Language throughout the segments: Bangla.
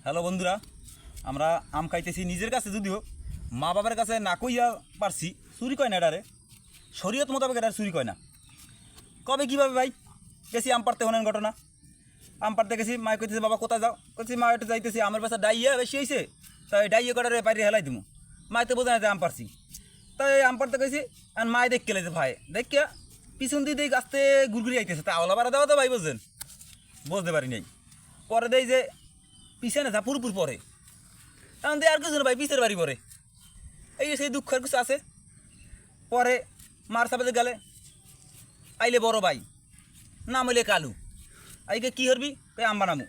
হ্যালো বন্ধুরা, আমরা আম খাইতেছি নিজের কাছে, যদিও মা বাবার কাছে না কইয়া পারছি। চুরি কয় না এটারে, শরীয়ত মোতাবেক এটা চুরি কয় না। কবে কীভাবে ভাই গেছি আম পারতে, হনেন ঘটনা। আম পারতে গেছি, মায় কইতেছে বাবা কোথায় যাও, কইছি মা একটু যাইতেছি, আমার পাশে ডাইয়া বেশি হয়েছে, তাই ডাইয়া কটারে বাইরে হেলাই দিব। মায় তো বোঝা না যে আম পারছি, তাই আম পারতে গেছি। আর মায় দেখ কেলেছে ভাই, দেখিয়া পিছন দিয়ে দিক আসতে ঘুরঘুরি আইতেছে, তা আওলা বাড়া দেওয়া তো ভাই বুঝছেন, বুঝতে পারি নাই। পরে দেই যে পিছনে যা পুরোপুর পরে, এখন দিয়ে আর কিছু না ভাই, পিছের বাড়ি পরে। এই সেই দুঃখের কিছু আছে। পরে মার সাপেতে গেলে আইলে বড় ভাই, নাম হইলে কালু। আইকে কী করবি, কই আম বানামু।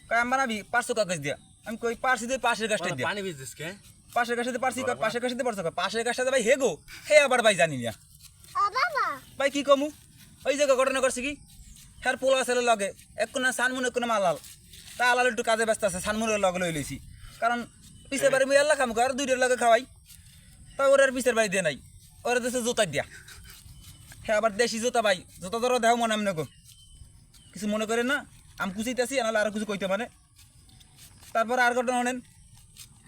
কই আম বানাবি 500 কাগজ দিয়া। আমি কই পারছি দিয়ে পাশের গাছটা দিয়া। পানি বিজনেস কে পাশের গাছটাতে পারছি, পাশের গাছটাতে পারছো, পাশের গাছটাতে ভাই হেগো হে আবার ভাই জানি না ভাই কি কমু। ওই জায়গা ঘটনা করছি কি, হ্যার পোলা ছেলে লগে এক না সানমুন এক না মালাল, তা আলাল একটু কাজে ব্যস্ত আছে, সানমুনের লগে লই লইছি। কারণ পিছের বাড়ি মুই আল্লাহ খামু, আর দুইটার লগে খাওয়াই। তা ওর আর পিছের বাড়ি দিয়ে নাই, ওরা দেশে জোতা দিয়া। হ্যাঁ আবার দেশি জোতা ভাই, জোতা ধরো দেহ মনে আমি নগো কিছু মনে করেন না, আমি কুচিতেছি আনালে আরও কিছু কইতে মানে। তারপর আর ঘটনা শোনেন,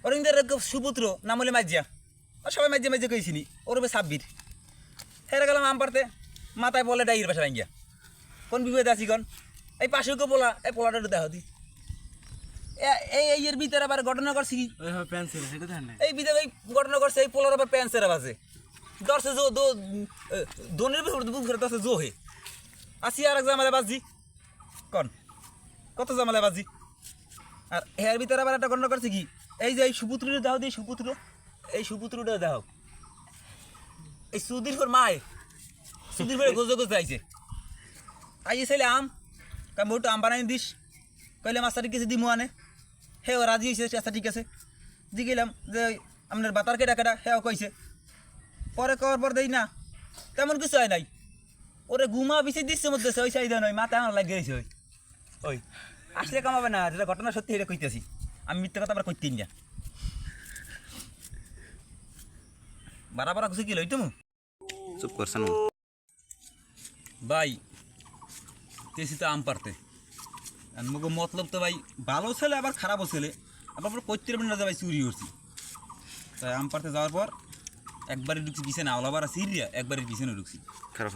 অরিন্দের সুপুত্র নাম হলে মাইজিয়া, আর সবাই মাইজে মাইজে কইছিনি, ওর সাব্বির। হেরে গেলাম আম পারতে, মাথায় বলে ডাইয়ের পাশে ভাঙ্গিয়া। কোন বিপদে আছি কন, এই পাশেও কেউ পোলা, এই পোলাটা একটু দেখো দি। এই এর ভিতরে আবার ঘটনা করছি কি, এই ভিতরে এই ঘটনা করছে, এই পোলার আবার প্যান্সের আছে দর্শে জো দো দোনের ভিতরে দর্শে জো হে আসি। আর এক জামালে বাজি কন, কত জামালে বাজি। আর এর ভিতরে আবার একটা ঘটনা করছে কি, এই যে এই সুপুত্রটা দাও দিই, সুপুত্র, এই সুপুত্রটা দাও, এই সুদির পর মায় সুদির পরে গোজো গোজো আইছে, আইয়ে ছেলে আম কাম একটু আম বানাই দিস, কইলে মাস্টার কিছু দিমু আনে। হে ও রাজি হয়েছে, আচ্ছা ঠিক আছে। দি গেলাম যে আপনার বাতার কেটা কেটা, হেও কইছে। পরে করার পর দেই না, তেমন কিছু হয় নাই। ওরে ঘুমা বিছে দিচ্ছে মধ্যে ওই চাহিদা নয়, মাথা আমার লাগিয়ে গেছে। ওই ওই আসলে কামাবে না, যেটা ঘটনা সত্যি এটা কইতেছি, আমি মিথ্যে কথা আবার কইতেই না। বারা বারা কিছু কি লই তুমি চুপ করছেন ভাই, তেসি তো আম পারতে মুখ মতলব তো ভাই ভালো ছেলে আবার খারাপও ছেলে, আবার করতে পারবেন না যে ভাই চুরি করছি। তাই আম পারতে যাওয়ার পর একবারই ঢুকছি পিছনে, আওলাবার সিরিয়া একবারই পিছনে ঢুকছি। খারাপ